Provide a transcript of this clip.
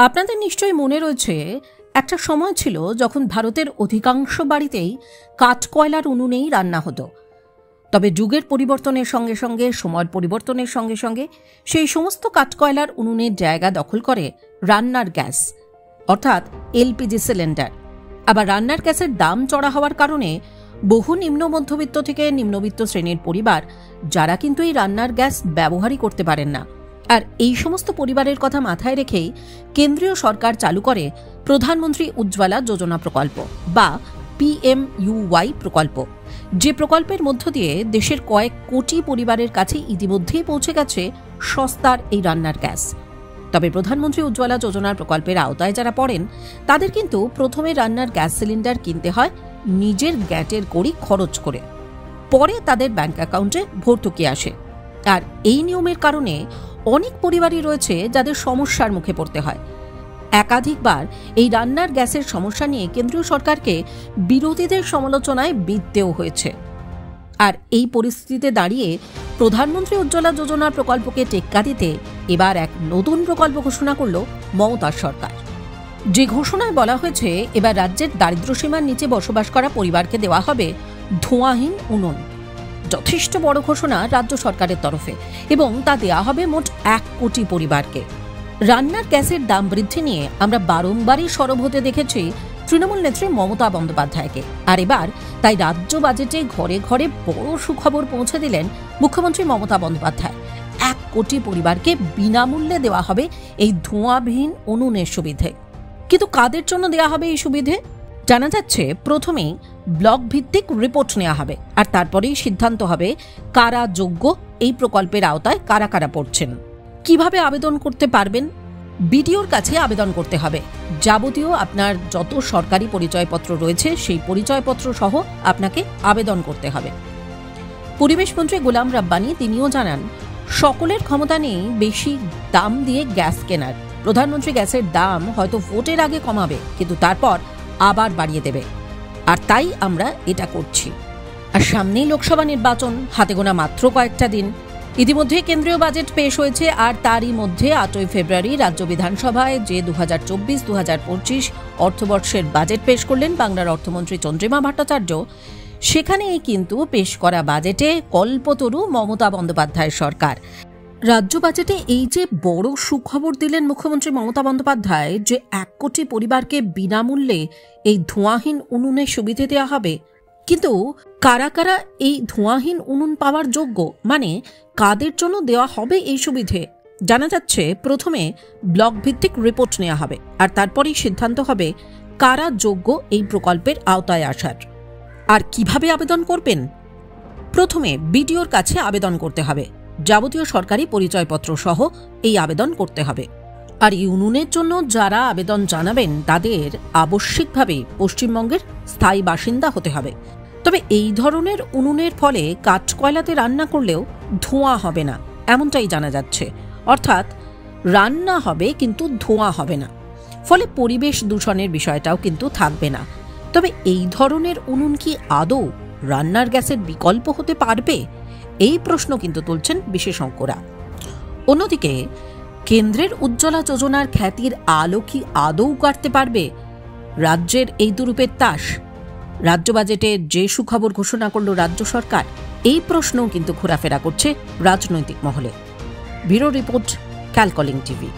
আপনাদের নিশ্চয়ই মনে রয়েছে একটা সময় ছিল যখন ভারতের অধিকাংশ বাড়িতেই কাঠকয়লার উনুনেই রান্না হতো। তবে যুগের পরিবর্তনের সঙ্গে সঙ্গে সময়ের পরিবর্তনের সঙ্গে সঙ্গে সেই সমস্ত কাঠকয়লার উনুনের জায়গা দখল করে রান্নার গ্যাস অর্থাৎ এলপিজি সিলিন্ডার। আবার রান্নার গ্যাসের দাম চড়া হওয়ার কারণে বহু নিম্ন মধ্যবিত্ত থেকে নিম্নবিত্ত শ্রেণীর পরিবার যারা কিন্তু এই রান্নার গ্যাস ব্যবহারই করতে পারেন না, আর এই সমস্ত পরিবারের কথা মাথায় রেখেই কেন্দ্রীয় সরকার চালু করে প্রধানমন্ত্রী উজ্জ্বলা যোজনা প্রকল্প বা PMUY প্রকল্প, যে প্রকল্পের মধ্য দিয়ে দেশের কয়েক কোটি পরিবারের কাছে ইতিমধ্যেই পৌঁছে গেছে সস্তার এই রান্নার গ্যাস। তবে প্রধানমন্ত্রী উজ্জ্বলা যোজনার প্রকল্পের আওতায় যারা পড়েন তাদের কিন্তু প্রথমে রান্নার গ্যাস সিলিন্ডার কিনতে হয় নিজের গ্যাটের কড়ি খরচ করে, পরে তাদের ব্যাংক অ্যাকাউন্টে ভর্তুকি আসে। আর এই নিয়মের কারণে অনেক পরিবারই রয়েছে যাদের সমস্যার মুখে পড়তে হয়। একাধিকবার এই রান্নার গ্যাসের সমস্যা নিয়ে কেন্দ্রীয় সরকারকে বিরোধীদের সমালোচনায় বিঁধতেও হয়েছে। আর এই পরিস্থিতিতে দাঁড়িয়ে প্রধানমন্ত্রী উজ্জ্বলা যোজনার প্রকল্পকে টেক্কা দিতে এবার এক নতুন প্রকল্প ঘোষণা করল মমতার সরকার। যে ঘোষণায় বলা হয়েছে এবার রাজ্যের দারিদ্র্যসীমার নিচে বসবাস করা পরিবারকে দেওয়া হবে ধোঁয়াহীন উনুন। যথেষ্ট বড় ঘোষণা রাজ্য সরকারের তরফে, এবং তা দেওয়া হবে মোট 1 কোটি পরিবারকে। রান্নার গ্যাসের দাম বৃদ্ধি নিয়ে আমরা বারংবারই সরব হতে দেখেছি তৃণমূল নেত্রী মমতা বন্দ্যোপাধ্যায়কে, আর এবার তাই রাজ্য বাজেটে ঘরে ঘরে বড় সুখবর পৌঁছে দিলেন মুখ্যমন্ত্রী মমতা বন্দ্যোপাধ্যায়। 1 কোটি পরিবারকে বিনামূল্যে দেওয়া হবে এই ধোঁয়াবিহীন উনুনের সুবিধে। কিন্তু কাদের জন্য দেওয়া হবে এই সুবিধে? জানা যাচ্ছে প্রথমেই ব্লক ভিত্তিক রিপোর্ট নেওয়া হবে, আর তারপরেই সিদ্ধান্ত হবে কারা যোগ্য, এই প্রকল্পের আওতায় কারা কারা পড়ছেন। কিভাবে আবেদন করতে পারবেন? বিডিওর কাছে আবেদন করতে হবে। যাবতীয় আপনার যত সরকারি পরিচয়পত্র রয়েছে সেই পরিচয়পত্র সহ আপনাকে আবেদন করতে হবে। পরিবেশ মন্ত্রী গোলাম রাব্বানি তিনিও জানান, সকলের ক্ষমতা নেই বেশি দাম দিয়ে গ্যাস কেনার। প্রধানমন্ত্রী গ্যাসের দাম হয়তো ভোটের আগে কমাবে, কিন্তু তারপর আবার বাড়িয়ে দেবে, আর তাই আমরা এটা করছি। আর সামনেই লোকসভা নির্বাচন, হাতে গোনা মাত্র কয়েকটা দিন। ইতিমধ্যে কেন্দ্রীয় বাজেট পেশ হয়েছে, আর তারই মধ্যে 8ই ফেব্রুয়ারি রাজ্য বিধানসভায় যে 2024-2025 অর্থবর্ষের বাজেট পেশ করলেন বাংলার অর্থমন্ত্রী চন্দ্রিমা ভট্টাচার্য, সেখানেই কিন্তু পেশ করা বাজেটে কল্পতরু মমতা বন্দ্যোপাধ্যায়ের সরকার। রাজ্য বাজেটে এই যে বড় সুখবর দিলেন মুখ্যমন্ত্রী মমতা বন্দ্যোপাধ্যায়, যে 1 কোটি পরিবারকে বিনামূল্যে এই ধোঁয়াহীন উনুনের সুবিধে দেওয়া হবে। কিন্তু কারা কারা এই ধোঁয়াহীন উনুন পাওয়ার যোগ্য, মানে কাদের জন্য দেওয়া হবে এই সুবিধে? জানা যাচ্ছে প্রথমে ব্লক ভিত্তিক রিপোর্ট নেওয়া হবে, আর তারপরেই সিদ্ধান্ত হবে কারা যোগ্য এই প্রকল্পের আওতায় আসার। আর কিভাবে আবেদন করবেন? প্রথমে বিডিওর কাছে আবেদন করতে হবে। যাবতীয় সরকারি পরিচয়পত্র সহ এই আবেদন করতে হবে। আর এই উনুনের জন্য যারা আবেদন জানাবেন তাদের আবশ্যিকভাবে পশ্চিমবঙ্গের স্থায়ী বাসিন্দা হতে হবে। তবে এই ধরনের উনুনের ফলে কাঠকয়লাতে রান্না করলেও ধোঁয়া হবে না, এমনটাই জানা যাচ্ছে। অর্থাৎ রান্না হবে কিন্তু ধোঁয়া হবে না, ফলে পরিবেশ দূষণের বিষয়টাও কিন্তু থাকবে না। তবে এই ধরনের উনুন কি আদৌ রান্নার গ্যাসের বিকল্প হতে পারবে? এই প্রশ্ন কিন্তু তুলছেন বিশেষজ্ঞরা। অন্যদিকে কেন্দ্রের উজ্জ্বলা যোজনার খ্যাতির আলো কি আদৌ কাটতে পারবে রাজ্যের এই দুরূপের তাস? রাজ্য বাজেটে যে সুখবর ঘোষণা করল রাজ্য সরকার, এই প্রশ্নও কিন্তু ঘোরাফেরা করছে রাজনৈতিক মহলে। ব্যুরো রিপোর্ট, ক্যালকলিং টিভি।